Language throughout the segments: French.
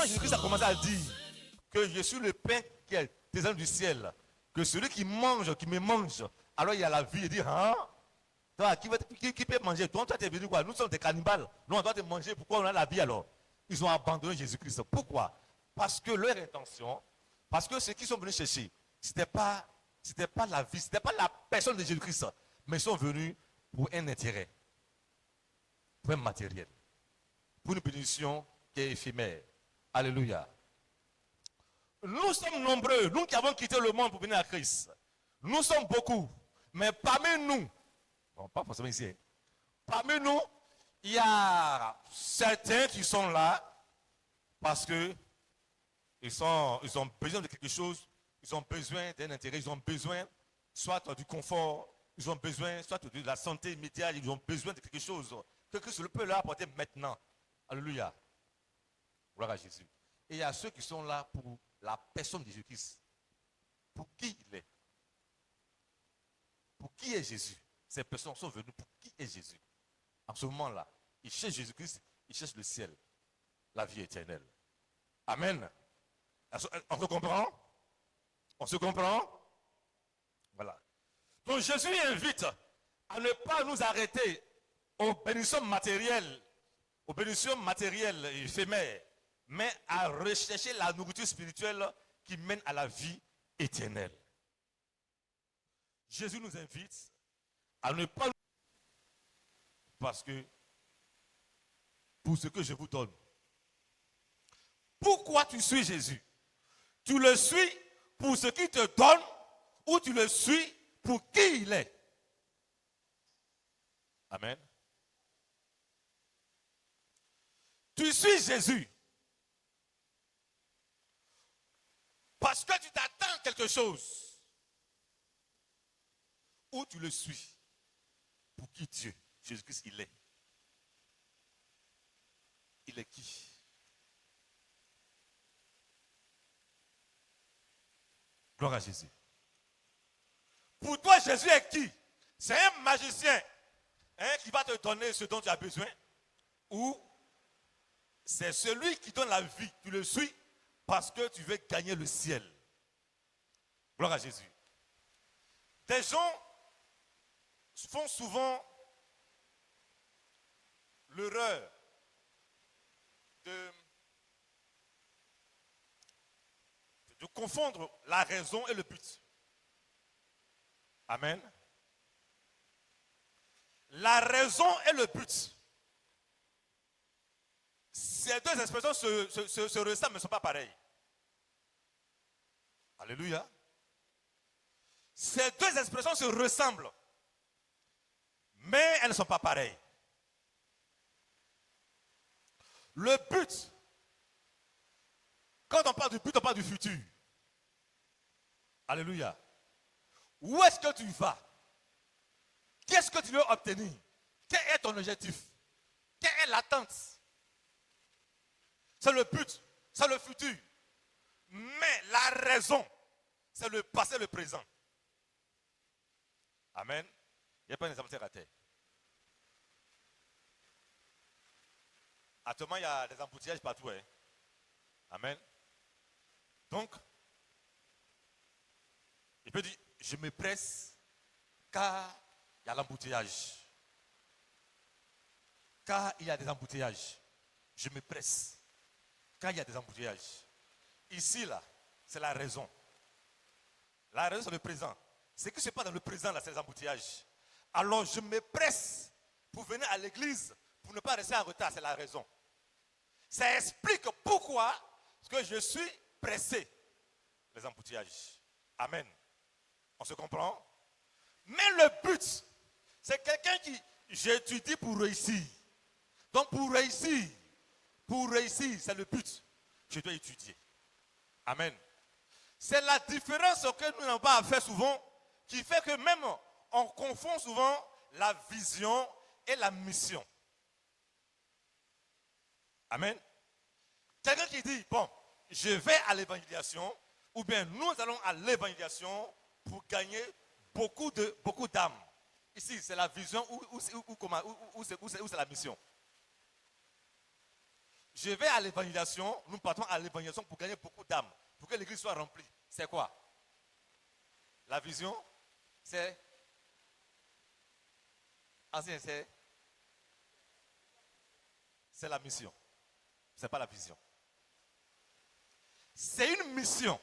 Jésus-Christ a commencé à dire que je suis le pain qui est descendu du ciel, que celui qui mange, qui me mange, alors il y a la vie. Il dit, hein? Toi, qui peut manger? Toi, tu es venu quoi? Nous sommes des cannibales. Nous, on doit te manger. Pourquoi on a la vie alors? Ils ont abandonné Jésus-Christ. Pourquoi? Parce que leur intention, parce que ceux qui sont venus chercher, c'était pas la vie, c'était pas la personne de Jésus-Christ, mais ils sont venus pour un intérêt, pour un matériel, pour une bénédiction qui est éphémère. Alléluia. Nous sommes nombreux, nous qui avons quitté le monde pour venir à Christ. Nous sommes beaucoup, mais parmi nous, bon, pas forcément ici, hein, parmi nous, il y a certains qui sont là parce que ils ont besoin de quelque chose, ils ont besoin d'un intérêt, ils ont besoin soit du confort, ils ont besoin soit de la santé immédiate, ils ont besoin de quelque chose que Christ peut leur apporter maintenant. Alléluia. Gloire à Jésus. Et il y a ceux qui sont là pour la personne de Jésus-Christ. Pour qui il est. Pour qui est Jésus. Ces personnes sont venues pour qui est Jésus. En ce moment-là, ils cherchent Jésus-Christ, ils cherchent le ciel, la vie éternelle. Amen. On se comprend? On se comprend? Voilà. Donc Jésus invite à ne pas nous arrêter aux bénédictions matérielles éphémères, mais à rechercher la nourriture spirituelle qui mène à la vie éternelle. Jésus nous invite à ne pas, parce que pour ce que je vous donne. Pourquoi tu suis Jésus? Tu le suis pour ce qu'il te donne ou tu le suis pour qui il est? Amen. Tu suis Jésus parce que tu t'attends quelque chose ou tu le suis pour qui Dieu, Jésus-Christ, il est. Il est qui? Gloire à Jésus. Pour toi, Jésus est qui? C'est un magicien qui va te donner ce dont tu as besoin? Ou c'est celui qui donne la vie? Tu le suis parce que tu veux gagner le ciel. Gloire à Jésus. Des gens font souvent l'erreur de confondre la raison et le but. Amen. La raison et le but. Ces deux expressions se ressemblent, mais ne sont pas pareilles. Alléluia. Ces deux expressions se ressemblent, mais elles ne sont pas pareilles. Le but, quand on parle du but, on parle du futur. Alléluia. Où est-ce que tu vas? Qu'est-ce que tu veux obtenir? Quel est ton objectif? Quelle est l'attente? C'est le but, c'est le futur. Mais la raison, c'est le passé, le présent. Amen. Il n'y a pas d'exemple terre à terre. Actuellement, il y a des embouteillages partout. Hein. Amen. Donc, il peut dire, je me presse car il y a l'embouteillage. Car il y a des embouteillages. Je me presse car il y a des embouteillages. Ici, là, c'est la raison. La raison, c'est le présent. Ce qui se passe dans le présent, là, c'est les embouteillages. Alors, je me presse pour venir à l'église, pour ne pas rester en retard, c'est la raison. Ça explique pourquoi que je suis pressé. Les embouteillages. Amen. On se comprend? Mais le but, c'est quelqu'un qui, j'étudie pour réussir. Donc pour réussir, c'est le but. Je dois étudier. Amen. C'est la différence que nous n'avons pas à faire souvent, qui fait que même on confond souvent la vision et la mission. Amen. Quelqu'un qui dit, bon, je vais à l'évangélisation, ou bien nous allons à l'évangélisation pour gagner beaucoup d'âmes. Ici, c'est la vision ou c'est la mission. Je vais à l'évangélisation, nous partons à l'évangélisation pour gagner beaucoup d'âmes, pour que l'église soit remplie. C'est quoi? La vision, c'est... Ancien, c'est la mission. Ce n'est pas la vision. C'est une mission.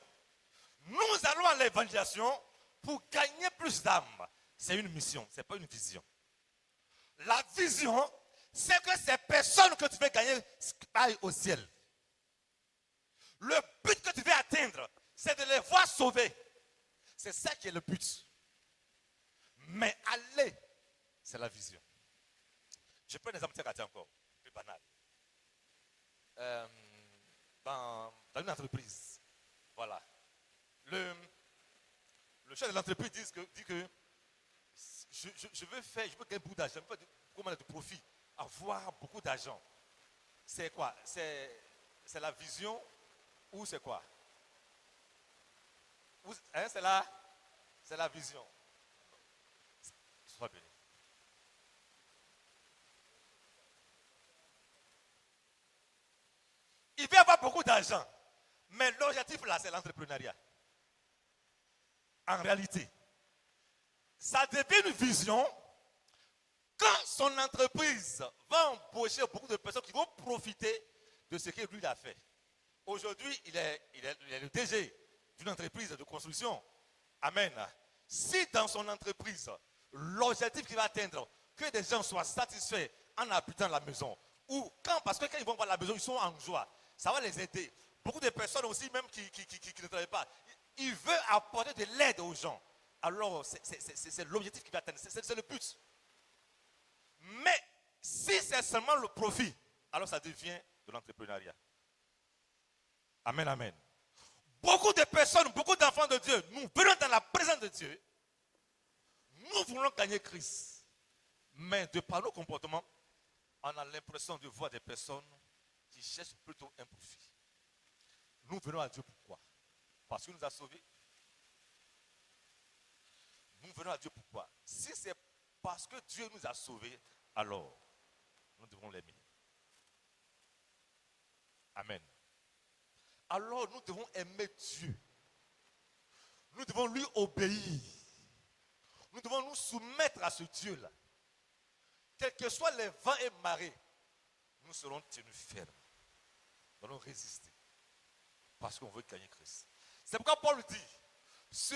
Nous allons à l'évangélisation pour gagner plus d'âmes. C'est une mission, ce n'est pas une vision. La vision, c'est que ces personnes que tu veux gagner aillent au ciel. Le but que tu veux atteindre, c'est de les voir sauvés. C'est ça qui est le but. Mais aller, c'est la vision. Je prends un exemple encore, plus banal. Dans une entreprise, voilà. Le chef de l'entreprise dit que je veux gagner beaucoup d'argent, je veux beaucoup de profit, avoir beaucoup d'argent. C'est quoi? C'est la vision ou c'est quoi? Hein, c'est la vision. Sois béni. Il veut avoir beaucoup d'argent, mais l'objectif là, c'est l'entrepreneuriat. En réalité, ça devient une vision quand son entreprise va embaucher beaucoup de personnes qui vont profiter de ce que lui a fait. Aujourd'hui, il est le DG d'une entreprise de construction. Amen. Si dans son entreprise, l'objectif qu'il va atteindre, que des gens soient satisfaits en habitant la maison, ou parce que quand ils vont voir la maison, ils sont en joie, ça va les aider. Beaucoup de personnes aussi, même qui ne travaillent pas, ils veulent apporter de l'aide aux gens. Alors, c'est l'objectif qu'il va atteindre, c'est le but. Mais si c'est seulement le profit, alors ça devient de l'entrepreneuriat. Amen, amen. Beaucoup de personnes, beaucoup d'enfants de Dieu, nous venons dans la présence de Dieu. Nous voulons gagner Christ. Mais de par nos comportements, on a l'impression de voir des personnes qui cherchent plutôt un profit. Nous venons à Dieu pourquoi? Parce qu'il nous a sauvés. Nous venons à Dieu pourquoi? Si c'est parce que Dieu nous a sauvés, alors nous devons l'aimer. Amen. Alors nous devons aimer Dieu. Nous devons lui obéir. Nous devons nous soumettre à ce Dieu-là. Quels que soient les vents et marées, nous serons tenus fermes. Nous allons résister. Parce qu'on veut gagner Christ. C'est pourquoi Paul dit, ce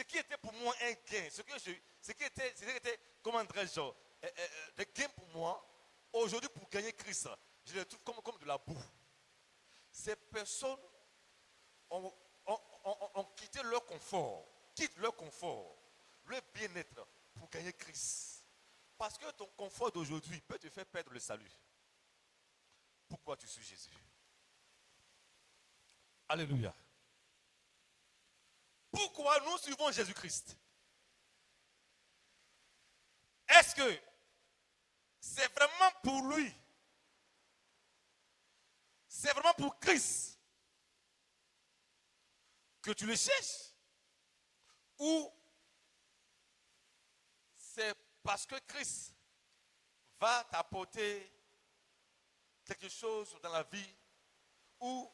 qui était pour moi un gain, ce qui était comment dirais-je, des gains pour moi, aujourd'hui pour gagner Christ, je les trouve comme de la boue. Ces personnes ont quitté leur confort, leur bien-être pour gagner Christ. Parce que ton confort d'aujourd'hui peut te faire perdre le salut. Pourquoi tu suis Jésus? Alléluia. Pourquoi nous suivons Jésus-Christ? Est-ce que c'est vraiment pour lui? C'est vraiment pour Christ que tu le cherches? Ou c'est parce que Christ va t'apporter quelque chose dans la vie? Ou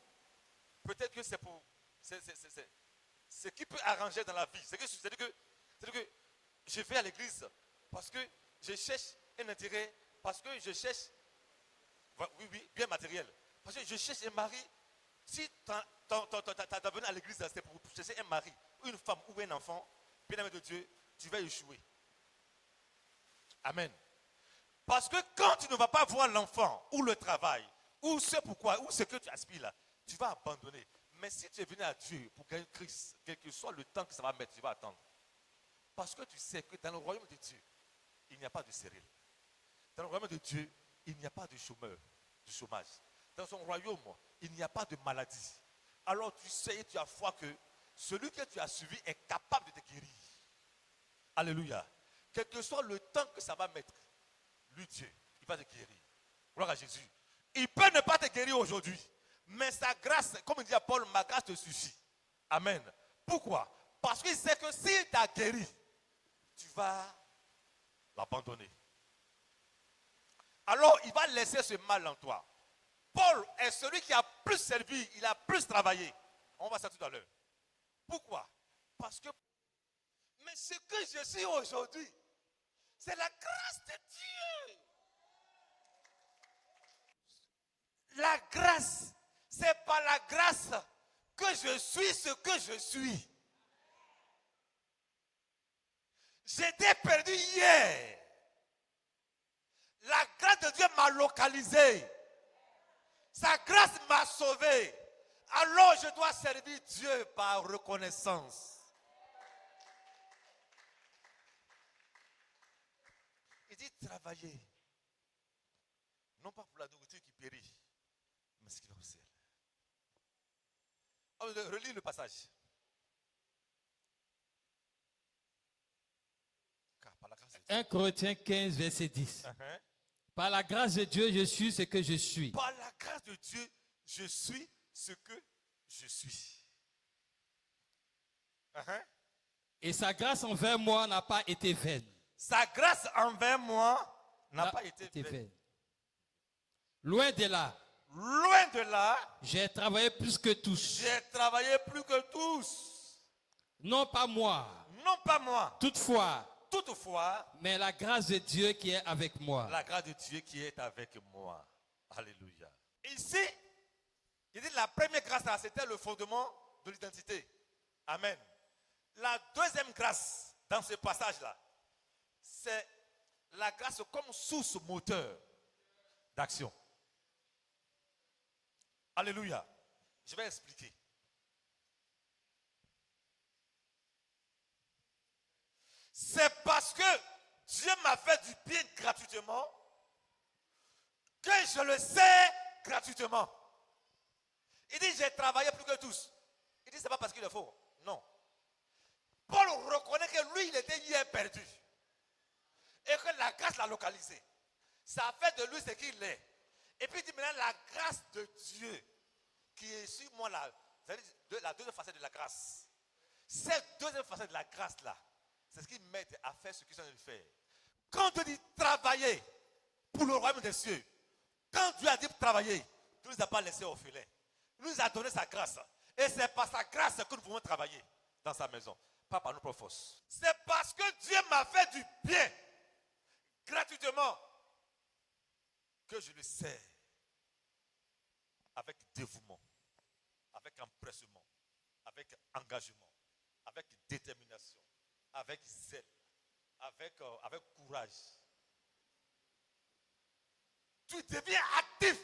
peut-être que c'est pour... ce qui peut arranger dans la vie. C'est-à-dire que je vais à l'église parce que je cherche un intérêt, parce que je cherche, oui, bien matériel. Parce que je cherche un mari. Si ta venue à l'église, c'est pour chercher un mari, une femme ou un enfant, bien aimé de Dieu, tu vas échouer. Amen. Parce que quand tu ne vas pas voir l'enfant, ou le travail, ou ce pourquoi, ou ce que tu aspires là, tu vas abandonner. Mais si tu es venu à Dieu pour gagner Christ, quel que soit le temps que ça va mettre, tu vas attendre. Parce que tu sais que dans le royaume de Dieu, il n'y a pas de stérile. Dans le royaume de Dieu, il n'y a pas de chômeur, de chômage. Dans son royaume, il n'y a pas de maladie. Alors tu sais et tu as foi que celui que tu as suivi est capable de te guérir. Alléluia. Quel que soit le temps que ça va mettre, lui Dieu, il va te guérir. Gloire à Jésus. Il peut ne pas te guérir aujourd'hui. Mais sa grâce, comme dit Paul, ma grâce te suffit. Amen. Pourquoi? Parce qu'il sait que s'il t'a guéri, tu vas l'abandonner. Alors il va laisser ce mal en toi. Paul est celui qui a plus servi, il a plus travaillé. On va voir ça tout à l'heure. Pourquoi? Parce que, mais ce que je suis aujourd'hui, c'est la grâce de Dieu. La grâce, c'est par la grâce que je suis ce que je suis. J'étais perdu hier. La grâce de Dieu m'a localisé. Sa grâce m'a sauvé. Alors je dois servir Dieu par reconnaissance. Il dit travailler. Non pas pour la nourriture qui périt, mais ce qui va au ciel. Relis le passage. Car par la grâce de Dieu. 1 Corinthiens 15, verset 10. Par la grâce de Dieu, je suis ce que je suis. Par la grâce de Dieu, je suis ce que je suis. Et sa grâce envers moi n'a pas été vaine. Sa grâce envers moi n'a pas été vaine. Loin de là. Loin de là. J'ai travaillé plus que tous. J'ai travaillé plus que tous. Non pas moi. Non pas moi. Toutefois. Mais la grâce de Dieu qui est avec moi. La grâce de Dieu qui est avec moi. Alléluia. Ici, il dit la première grâce, c'était le fondement de l'identité. Amen. La deuxième grâce, dans ce passage-là, c'est la grâce comme source moteur d'action. Alléluia. Je vais expliquer. C'est parce que Dieu m'a fait du bien gratuitement que je le sais gratuitement. Il dit j'ai travaillé plus que tous. Il dit c'est pas parce qu'il est faux. Non. Paul reconnaît que lui il était hier perdu. Et que la grâce l'a localisé. Ça a fait de lui ce qu'il est. Et puis il dit maintenant la grâce de Dieu qui est sur moi là. La deuxième facette de la grâce. Cette deuxième facette de la grâce là. C'est ce qui m'aide à faire ce qu'ils sont en train de faire. Quand Dieu dit travailler pour le royaume des cieux, quand Dieu a dit travailler, Dieu ne nous a pas laissé orphelins. Il nous a donné sa grâce. Et c'est par sa grâce que nous pouvons travailler dans sa maison. Pas par nos propres forces. C'est parce que Dieu m'a fait du bien gratuitement que je le sers avec dévouement, avec empressement, avec engagement, avec détermination, avec zèle, avec courage. Tu deviens actif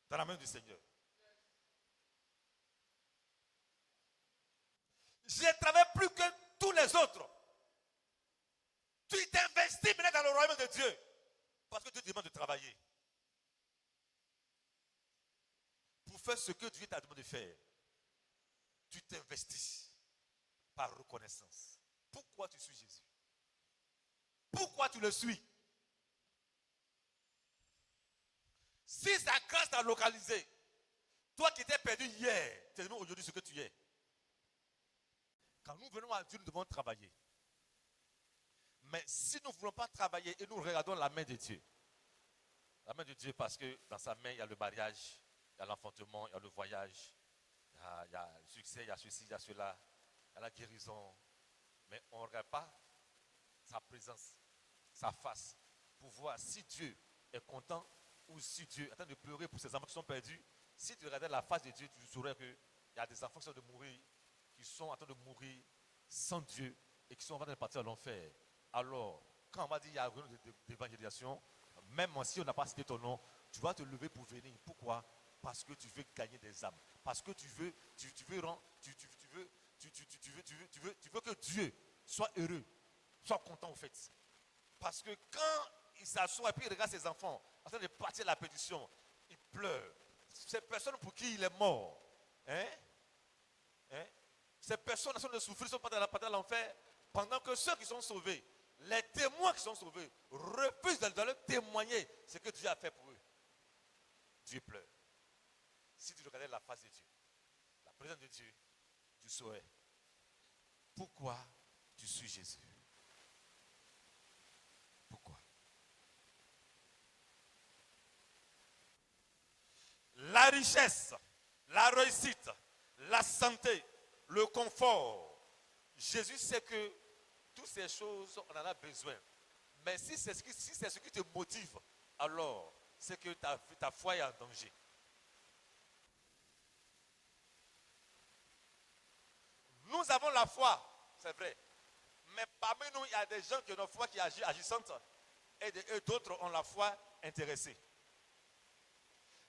dans la main du Seigneur. J'ai travaillé plus que tous les autres. Tu t'investis maintenant dans le royaume de Dieu. Parce que Dieu te demande de travailler. Pour faire ce que Dieu t'a demandé de faire. Tu t'investis par reconnaissance. Pourquoi tu suis Jésus? Pourquoi tu le suis? Si sa grâce t'a localisé, toi qui étais perdu hier, tu es devenu aujourd'hui ce que tu es. Quand nous venons à Dieu, nous devons travailler. Mais si nous ne voulons pas travailler et nous regardons la main de Dieu, la main de Dieu parce que dans sa main, il y a le mariage, il y a l'enfantement, il y a le voyage, il y a le succès, il y a ceci, il y a cela, il y a la guérison. Mais on ne regarde pas sa présence, sa face, pour voir si Dieu est content ou si Dieu est en train de pleurer pour ses enfants qui sont perdus. Si tu regardais la face de Dieu, tu saurais qu'il y a des enfants qui sont en train de mourir sans Dieu et qui sont en train de partir à l'enfer. Alors, quand on va dire qu'il y a une d'évangélisation, même si on n'a pas cité ton nom, tu vas te lever pour venir. Pourquoi? Parce que tu veux gagner des âmes. Parce que tu veux que Dieu soit heureux, soit content au fait. Parce que quand il s'assoit et puis il regarde ses enfants en train de partir à la pétition, il pleure. Ces personnes pour qui il est mort, ces personnes sont de souffrir, sont pas dans l'enfer, pendant que ceux qui sont sauvés, les témoins qui sont sauvés, refusent de leur témoigner ce que Dieu a fait pour eux. Dieu pleure. Si tu regardais la face de Dieu, la présence de Dieu, tu saurais pourquoi tu suis Jésus. Pourquoi? richesse, la réussite, la santé, le confort. Jésus sait que toutes ces choses, on en a besoin. Mais si c'est ce qui te motive, alors c'est que ta foi est en danger. Nous avons la foi, c'est vrai. Mais parmi nous, il y a des gens qui ont une foi qui agit agissante et d'autres ont la foi intéressée.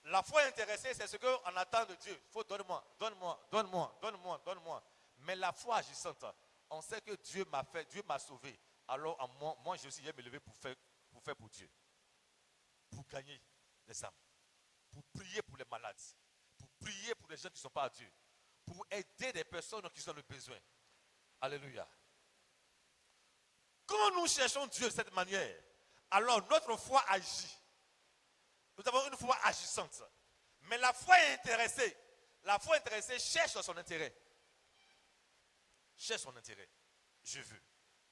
La foi intéressée, c'est ce qu'on attend de Dieu. Il faut donne-moi, donne-moi, donne-moi, donne-moi, donne-moi. Mais la foi agissante, on sait que Dieu m'a fait, Dieu m'a sauvé. Alors moi je suis me lever pour faire pour Dieu. Pour gagner les âmes. Pour prier pour les malades. Pour prier pour les gens qui ne sont pas à Dieu. Pour aider des personnes qui ont le besoin. Alléluia. Quand nous cherchons Dieu de cette manière, alors notre foi agit. Nous avons une foi agissante. Mais la foi est intéressée. La foi intéressée cherche son intérêt. Cherche son intérêt. Je veux.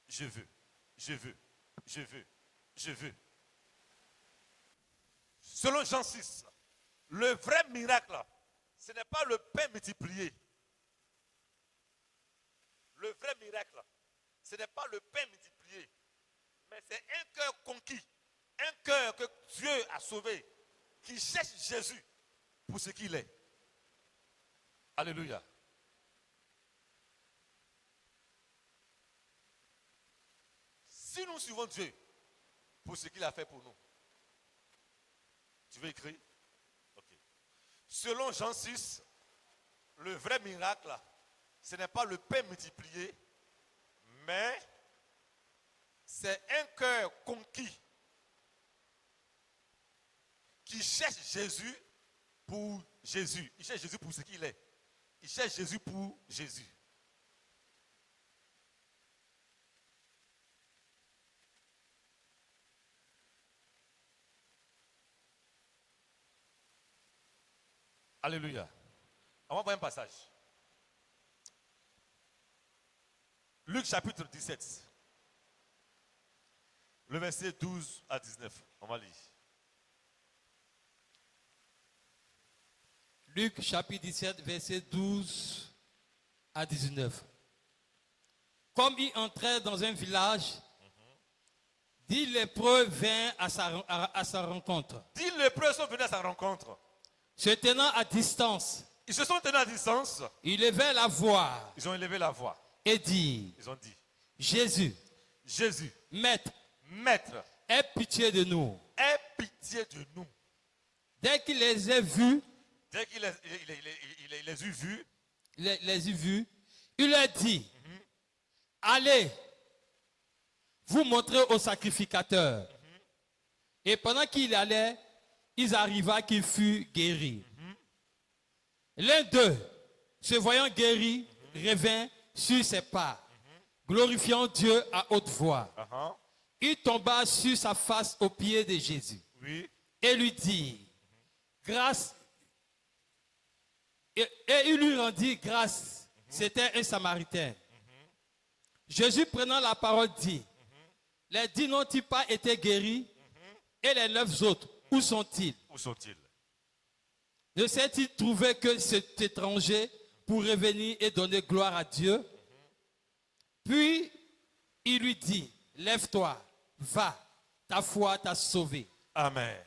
Je veux. Je veux. Je veux. Je veux. Selon Jean 6, le vrai miracle, ce n'est pas le pain multiplié. Le vrai miracle, ce n'est pas le pain multiplié. Mais c'est un cœur conquis. Un cœur que Dieu a sauvé. Qui cherche Jésus pour ce qu'il est. Alléluia. Si nous suivons Dieu pour ce qu'il a fait pour nous, tu veux écrire? Ok. Selon Jean 6, le vrai miracle, ce n'est pas le pain multiplié, mais c'est un cœur conquis qui cherche Jésus pour Jésus. Il cherche Jésus pour ce qu'il est. Il cherche Jésus pour Jésus. Alléluia. On va voir un passage. Luc chapitre 17. Le verset 12 à 19. On va lire. Luc chapitre 17, verset 12 à 19. Comme il entrait dans un village, 10 lépreux vinrent à sa rencontre. 10 lépreux sont venus à sa rencontre. Se tenant à distance, Ils se sont tenus à distance. ils levaient la voix Ils ont élevé la voix. et dirent, Ils ont dit, Jésus, Jésus, Maître, Maître, aie pitié de nous. aie pitié de nous. Dès qu'il les a vus, Dès qu'il les eut vus, les eut vus, il leur dit, allez, vous montrer au sacrificateur. Et pendant qu'il allait, ils arriva qu'il fut guéri. L'un d'eux, se voyant guéri, revint sur ses pas, glorifiant Dieu à haute voix. Il tomba sur sa face aux pieds de Jésus. oui, Et lui dit, grâce. Et il lui rendit grâce. C'était un Samaritain. Jésus prenant la parole dit, les 10 n'ont-ils pas été guéris? Et les 9 autres, où sont-ils? où sont-ils? Ne s'est-il trouvé que cet étranger pour revenir et donner gloire à Dieu? Puis il lui dit, lève-toi, va, ta foi t'a sauvé. Amen.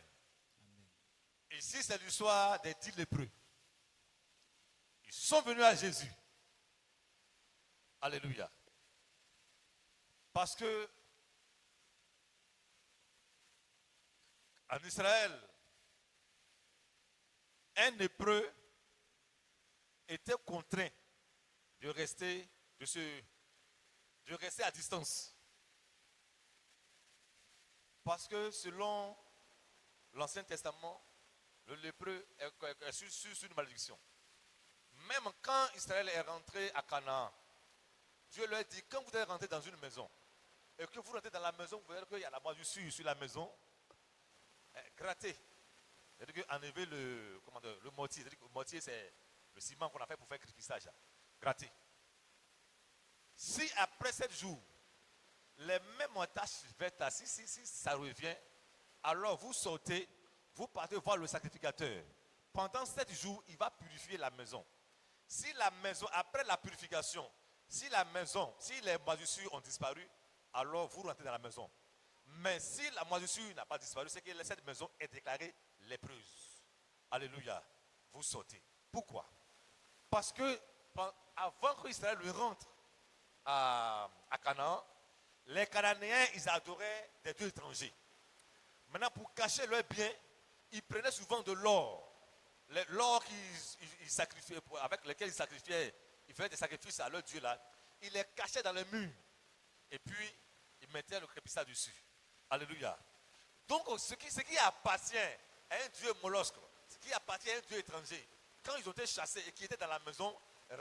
Ici, c'est l'histoire des 10 lépreux. Ils sont venus à Jésus. Alléluia. Parce que en Israël, un lépreux était contraint de rester à distance. Parce que selon l'Ancien Testament, le lépreux est sur une malédiction. Même quand Israël est rentré à Canaan, Dieu leur dit, quand vous allez rentrer dans une maison, et que vous rentrez dans la maison, vous verrez qu'il y a la moisissure sur la maison, grattez. C'est-à-dire qu'enlever le mortier. C'est-à-dire que le mortier, c'est le ciment qu'on a fait pour faire crépissage. Grattez. Si après 7 jours, les mêmes taches vertes, si ça revient, alors vous sortez, vous partez voir le sacrificateur. pendant 7 jours, il va purifier la maison. Si la maison, après la purification, si les moisissures ont disparu, alors vous rentrez dans la maison. Mais si la moisissure n'a pas disparu, c'est que cette maison est déclarée lépreuse. Alléluia. Vous sautez. Pourquoi? Parce que avant qu'Israël rentre à Canaan, les Cananéens, ils adoraient des dieux étrangers. Maintenant, pour cacher leurs biens, ils prenaient souvent de l'or. L'or qu'ils sacrifiaient, avec lequel ils faisaient des sacrifices à leur Dieu là. Ils les cachaient dans les murs. Et puis, ils mettaient le crépissage dessus. Alléluia. Donc, ce qui appartient à un Dieu mollusque, ce qui appartient à un Dieu étranger, quand ils ont été chassés et qui étaient dans la maison,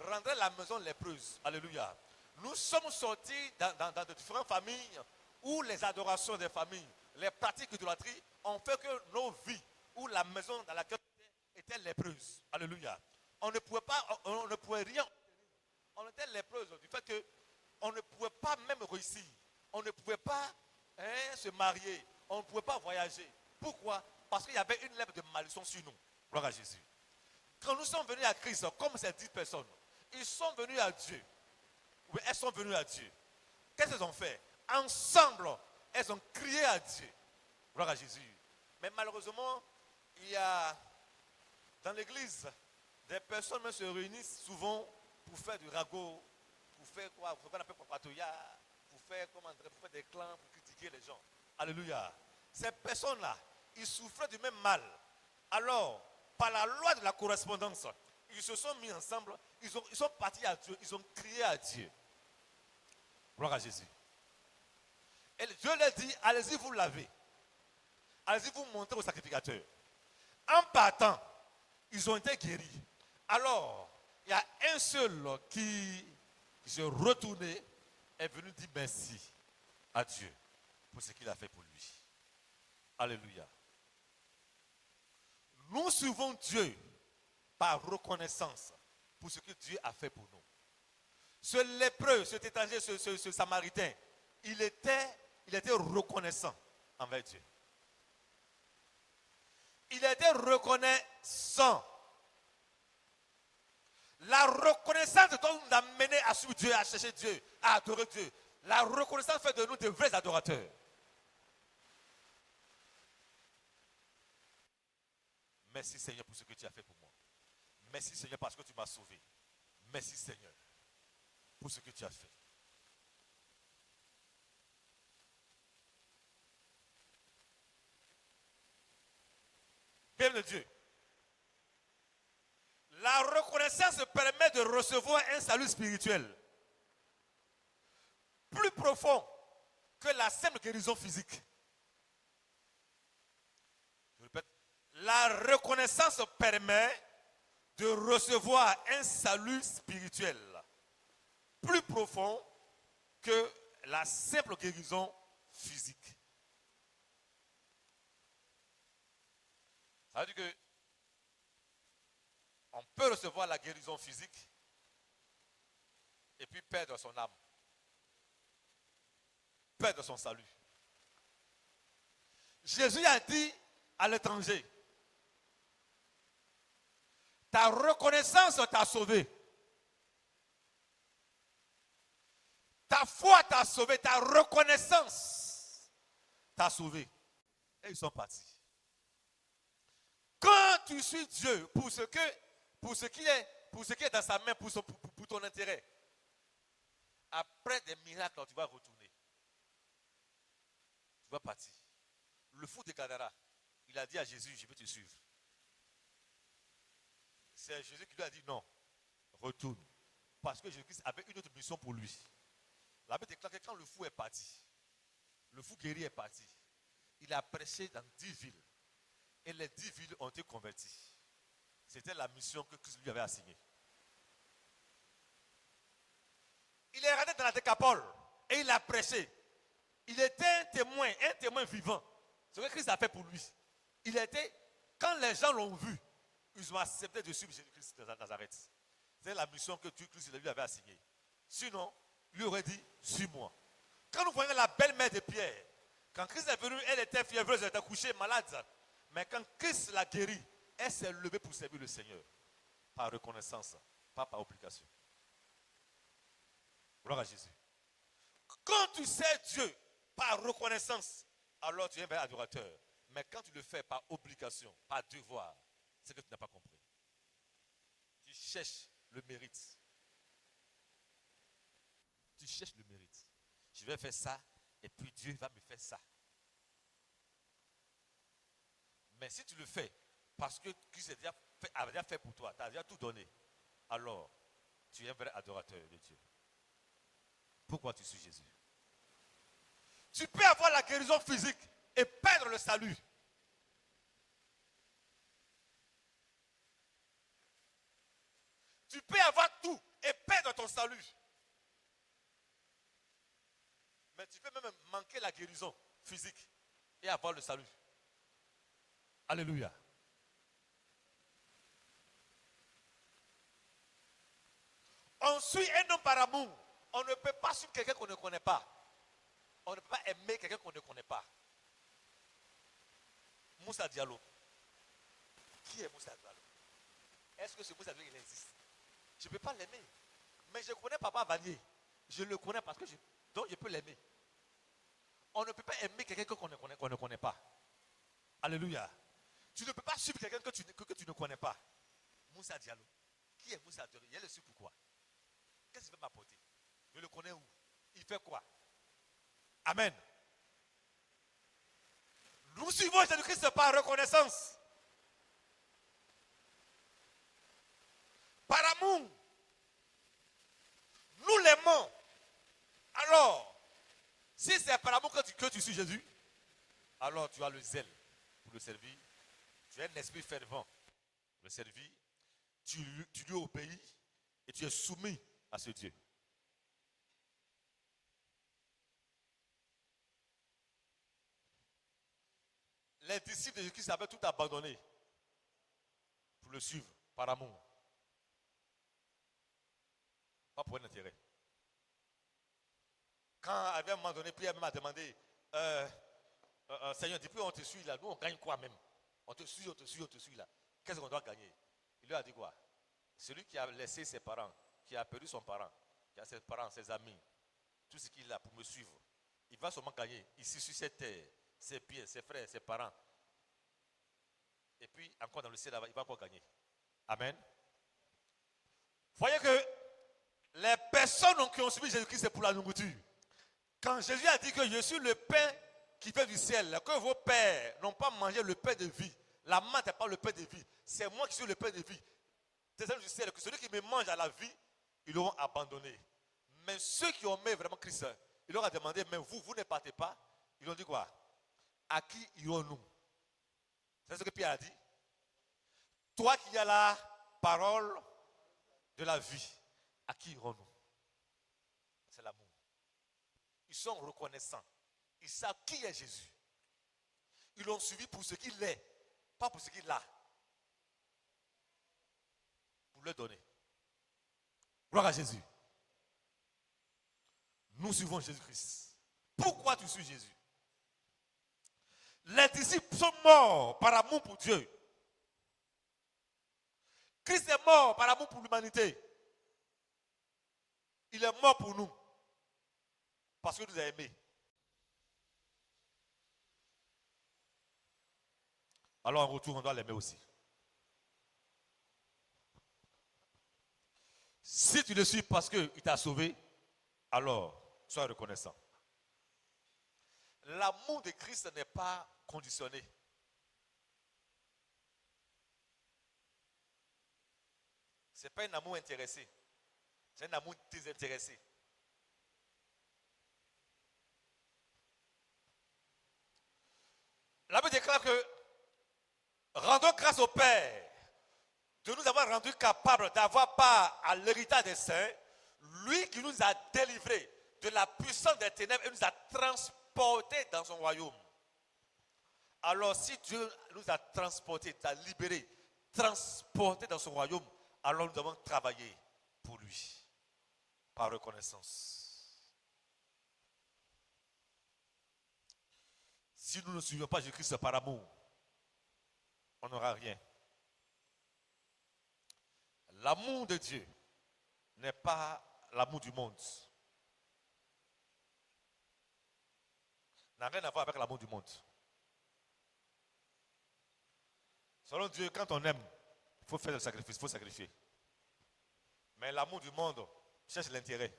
rendraient la maison lépreuse. Alléluia. Nous sommes sortis dans de différentes familles où les adorations des familles, les pratiques d'idolâtrie ont fait que nos vies, ou la maison dans laquelle était lépreuse. Alléluia. On ne pouvait rien. On était lépreuse du fait qu'on ne pouvait pas même réussir. On ne pouvait pas se marier. On ne pouvait pas voyager. Pourquoi? Parce qu'il y avait une lèvre de malédiction sur nous. Gloire à Jésus. Quand nous sommes venus à Christ, comme ces 10 personnes, ils sont venus à Dieu. Oui, elles sont venues à Dieu. Qu'est-ce qu'elles ont fait? Ensemble, elles ont crié à Dieu. Gloire à Jésus. Mais malheureusement, il y a dans l'église des personnes se réunissent souvent pour faire du ragot, pour faire quoi? Pour faire un peu papatoya, pour faire des clans, pour critiquer les gens. Alléluia. Ces personnes-là, ils souffraient du même mal. Alors, par la loi de la correspondance, ils se sont mis ensemble, ils sont partis à Dieu, ils ont crié à Dieu. Gloire à Jésus. Et Dieu leur dit, allez-y vous laver. Allez-y vous montrer au sacrificateur. En partant, ils ont été guéris. Alors, il y a un seul qui se retournait, est venu dire merci à Dieu pour ce qu'il a fait pour lui. Alléluia. Nous suivons Dieu par reconnaissance pour ce que Dieu a fait pour nous. Ce lépreux, cet étranger, ce samaritain, il était reconnaissant envers Dieu. Il était reconnaissant. La reconnaissance doit nous amener à suivre Dieu, à chercher Dieu, à adorer Dieu. La reconnaissance fait de nous de vrais adorateurs. Merci Seigneur pour ce que tu as fait pour moi. Merci Seigneur parce que tu m'as sauvé. Merci Seigneur pour ce que tu as fait. Père de Dieu. La reconnaissance permet de recevoir un salut spirituel plus profond que la simple guérison physique. Je répète, la reconnaissance permet de recevoir un salut spirituel plus profond que la simple guérison physique. Ça veut dire que on peut recevoir la guérison physique et puis perdre son âme, perdre son salut. Jésus a dit à l'étranger, ta reconnaissance t'a sauvé. Ta foi t'a sauvé, ta reconnaissance t'a sauvé. Et ils sont partis. Quand tu suis Dieu pour ce qui est dans sa main, pour ton intérêt, après des miracles, tu vas retourner. Tu vas partir. Le fou de Gadara, il a dit à Jésus, je vais te suivre. C'est Jésus qui lui a dit non, retourne. Parce que Jésus-Christ avait une autre mission pour lui. La Bible déclare que quand le fou est parti, le fou guéri est parti, il a prêché dans 10 villes. Et les 10 villes ont été converties. C'était la mission que Christ lui avait assignée. Il est rentré dans la Décapole et il a prêché. Il était un témoin vivant. Ce que Christ a fait pour lui. Quand les gens l'ont vu, ils ont accepté de suivre Jésus-Christ de Nazareth. C'est la mission que Christ lui avait assignée. Sinon, il lui aurait dit, suis-moi. Quand nous voyons la belle-mère de Pierre, quand Christ est venu, elle était fiévreuse, elle était couchée malade. Mais quand Christ l'a guérie, Elle s'est levée pour servir le Seigneur. Par reconnaissance, pas par obligation. Gloire à Jésus. Quand tu sers Dieu par reconnaissance, alors tu es un vrai adorateur. Mais quand tu le fais par obligation, par devoir, c'est que tu n'as pas compris. Tu cherches le mérite. Tu cherches le mérite. Je vais faire ça et puis Dieu va me faire ça. Mais si tu le fais parce que Christ a déjà fait pour toi, tu as déjà tout donné, alors tu es un vrai adorateur de Dieu. Pourquoi tu suis Jésus? Tu peux avoir la guérison physique et perdre le salut. Tu peux avoir tout et perdre ton salut. Mais tu peux même manquer la guérison physique et avoir le salut. Alléluia. On suit un homme par amour. On ne peut pas suivre quelqu'un qu'on ne connaît pas. On ne peut pas aimer quelqu'un qu'on ne connaît pas. Moussa Diallo. Qui est Moussa Diallo? Est-ce que ce Moussa Diallo il existe? Je ne peux pas l'aimer. Mais je connais Papa Vanier. Je le connais parce que donc je peux l'aimer. On ne peut pas aimer quelqu'un qu'on ne connaît pas. Alléluia. Tu ne peux pas suivre quelqu'un que tu ne connais pas. Moussa Diallo. Qui est Moussa Diallo? Il le suit pourquoi? Qu'est-ce qu'il veut m'apporter? Je le connais où? Il fait quoi? Amen. Nous suivons Jésus-Christ par reconnaissance. Par amour. Nous l'aimons. Alors, si c'est par amour que tu suis Jésus, alors tu as le zèle pour le servir. Tu as un esprit fervent pour le servir. Tu lui obéis et tu es soumis à ce Dieu. Les disciples de Jésus-Christ avaient tout abandonné pour le suivre par amour. Pas pour un intérêt. Quand à un moment donné, Pierre m'a demandé, Seigneur, depuis on te suit là, nous on gagne quoi même? On te suit là. Qu'est-ce qu'on doit gagner? Il lui a dit quoi? Celui qui a laissé ses parents, qui a perdu son parent, qui a ses parents, ses amis, tout ce qu'il a pour me suivre, il va seulement gagner ici sur cette terre, ses pieds, ses frères, ses parents. Et puis encore dans le ciel là-bas, il va encore gagner. Amen. Voyez que les personnes qui ont suivi Jésus-Christ, c'est pour la nourriture. Quand Jésus a dit que je suis le pain qui vient du ciel, que vos pères n'ont pas mangé le pain de vie, la manne n'est pas le pain de vie, c'est moi qui suis le pain de vie. Des hommes du ciel, que celui qui me mange à la vie, ils l'auront abandonné. Mais ceux qui ont aimé vraiment Christ, ils leur ont demandé, mais vous ne partez pas. Ils ont dit quoi? À qui irons-nous? C'est ce que Pierre a dit. Toi qui as la parole de la vie, à qui irons-nous? C'est l'amour. Ils sont reconnaissants. Ils savent qui est Jésus. Ils l'ont suivi pour ce qu'il est, pas pour ce qu'il a. Pour le donner. Gloire à Jésus. Nous suivons Jésus-Christ. Pourquoi tu suis Jésus? Les disciples sont morts par amour pour Dieu. Christ est mort par amour pour l'humanité. Il est mort pour nous. Parce qu'il nous a aimés. Alors en retour, on doit l'aimer aussi. Si tu le suis parce qu'il t'a sauvé, alors sois reconnaissant. L'amour de Christ n'est pas conditionné. Ce n'est pas un amour intéressé. C'est un amour désintéressé. La Bible déclare que rendons grâce au Père de nous avoir rendus capables d'avoir part à l'héritage des saints, lui qui nous a délivrés de la puissance des ténèbres et nous a transportés dans son royaume. Alors si Dieu nous a transportés, nous a libérés, transportés dans son royaume, alors nous devons travailler pour lui, par reconnaissance. Si nous ne suivons pas Jésus-Christ par amour, on n'aura rien. L'amour de Dieu n'est pas l'amour du monde. N'a rien à voir avec l'amour du monde. Selon Dieu, quand on aime, il faut faire le sacrifice, il faut sacrifier. Mais l'amour du monde cherche l'intérêt.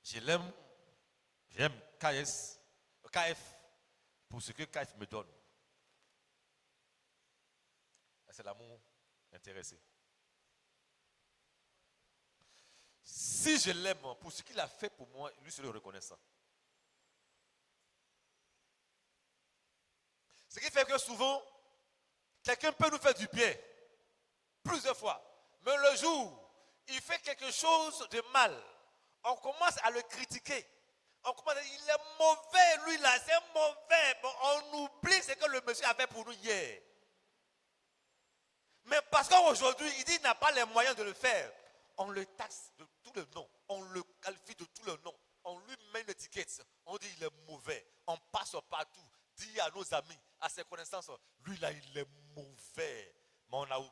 J'aime KF pour ce que KF me donne. C'est l'amour intéressé. Si je l'aime pour ce qu'il a fait pour moi, lui serait reconnaissant. Ce qui fait que souvent, quelqu'un peut nous faire du bien plusieurs fois. Mais le jour, il fait quelque chose de mal. On commence à le critiquer. On commence à dire, il est mauvais, lui là, c'est mauvais. Bon, on oublie ce que le monsieur a fait pour nous hier. Mais parce qu'aujourd'hui, il dit qu'il n'a pas les moyens de le faire. On le taxe de tout le nom. On le qualifie de tout le nom. On lui met une étiquette. On dit qu'il est mauvais. On passe partout. Dit à nos amis, à ses connaissances, lui là, il est mauvais. Mais on a oublié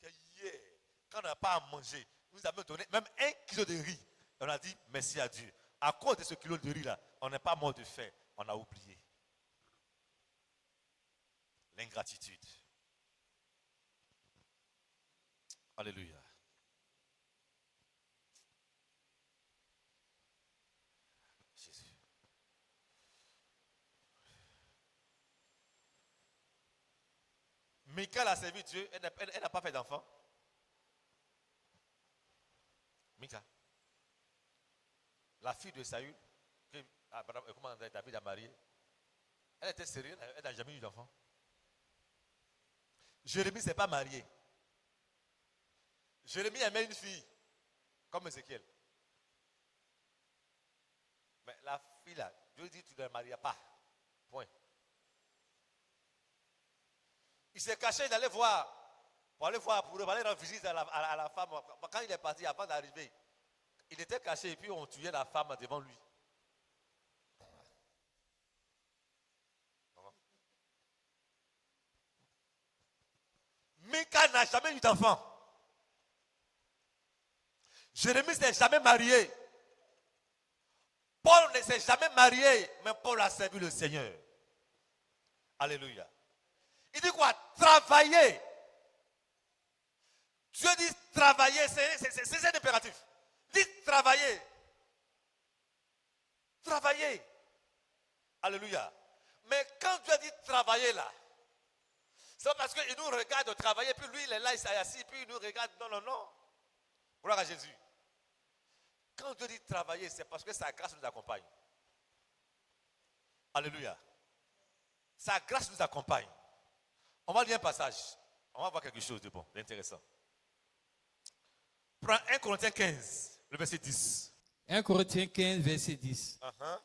que hier, quand on n'a pas à manger, il nous a donné même 1 kilo de riz. Et on a dit merci à Dieu. À cause de ce kilo de riz là, on n'est pas mort de faim. On a oublié. L'ingratitude. Alléluia. Jésus. Michal a servi Dieu, elle n'a pas fait d'enfant. Michal, la fille de Saül, comment David a marié, elle était sérieuse, elle n'a jamais eu d'enfant. Jérémie ne s'est pas marié. Jérémie aimait une fille, comme Ézéchiel. Mais la fille là, Dieu dit tu ne la marieras pas. Point. Il s'est caché d'aller voir, pour aller rendre visite à la femme. Quand il est parti, avant d'arriver, il était caché et puis on tuait la femme devant lui. Mika n'a jamais eu d'enfant. Jérémie ne s'est jamais marié. Paul ne s'est jamais marié, mais Paul a servi le Seigneur. Alléluia. Il dit quoi? Travailler. Dieu dit travailler, c'est un impératif. Il dit travailler. Travailler. Alléluia. Mais quand Dieu dit travailler là, c'est pas parce qu'il nous regarde travailler, puis lui il est là, il s'est assis, puis il nous regarde. Non, non, non. Gloire à Jésus. Quand Dieu dit travailler, c'est parce que sa grâce nous accompagne. Alléluia. Sa grâce nous accompagne. On va lire un passage. On va voir quelque chose de bon, d'intéressant. Prends 1 Corinthiens 15, le verset 10. 1 Corinthiens 15, verset 10. Uh-huh.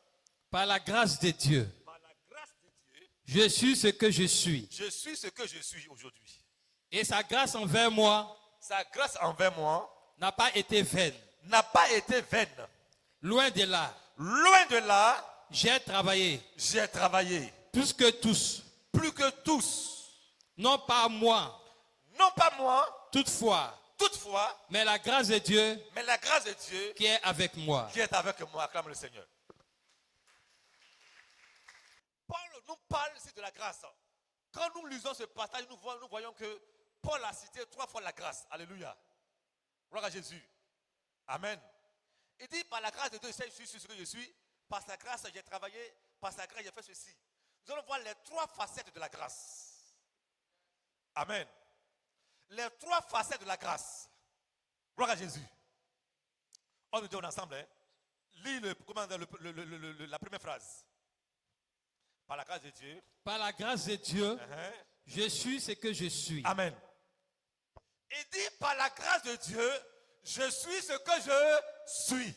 Par la grâce de Dieu, Par la grâce de Dieu, je suis ce que je suis. je suis ce que je suis aujourd'hui. Et sa grâce envers moi Sa grâce envers moi n'a pas été vaine. n'a pas été vaine. Loin de là, Loin de là, j'ai travaillé. j'ai travaillé. Plus que tous. Plus que tous. Non pas moi, Non pas moi, toutefois, mais la grâce de Dieu la grâce de Dieu qui est avec moi. qui est avec moi. Acclame le Seigneur. Paul nous parle ici de la grâce. Quand nous lisons ce passage, nous voyons que Paul a cité 3 fois la grâce. Alléluia. Gloire à Jésus. Amen. Il dit par la grâce de Dieu, je suis ce que je suis. Par sa grâce, j'ai travaillé. Par sa grâce, j'ai fait ceci. Nous allons voir les 3 facettes de la grâce. Amen. Les 3 facettes de la grâce. Gloire à Jésus. On nous dit ensemble. Hein? Lis la première phrase. Par la grâce de Dieu. Par la grâce de Dieu, je suis ce que je suis. Amen. Il dit par la grâce de Dieu, je suis ce que je suis.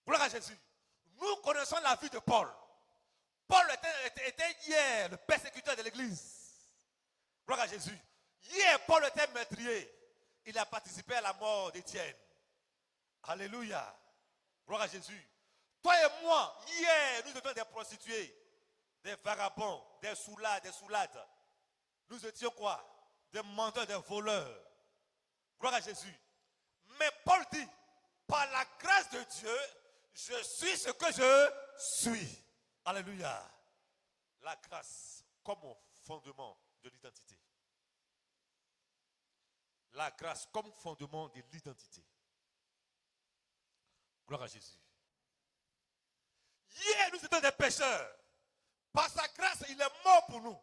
Gloire à Jésus. Nous connaissons la vie de Paul. Paul était hier le persécuteur de l'église. Gloire à Jésus. Hier, Paul était meurtrier. Il a participé à la mort d'Étienne. Alléluia. Gloire à Jésus. Toi et moi, hier, nous devions des prostituées. des vagabonds, des soulades, des soulades. Nous étions quoi? Des menteurs, des voleurs. Gloire à Jésus. Mais Paul dit, par la grâce de Dieu, je suis ce que je suis. Alléluia. La grâce comme fondement de l'identité. La grâce comme fondement de l'identité. Gloire à Jésus. Hier, nous étions des pécheurs. Par sa grâce, il est mort pour nous.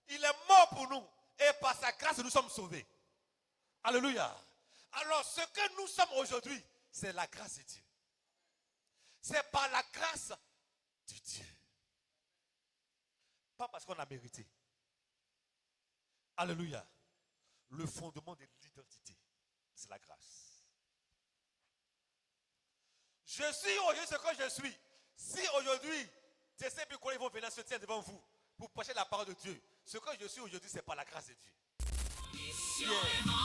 Il est mort pour nous. Et par sa grâce, nous sommes sauvés. Alléluia. Alors, ce que nous sommes aujourd'hui, c'est la grâce de Dieu. C'est par la grâce de Dieu. Pas parce qu'on a mérité. Alléluia. Le fondement de l'identité, c'est la grâce. Je suis aujourd'hui ce que je suis. Si aujourd'hui, je sais plus quoi ils vont venir se tenir devant vous pour prêcher la parole de Dieu, ce que je suis aujourd'hui, c'est par la grâce de Dieu. Yeah.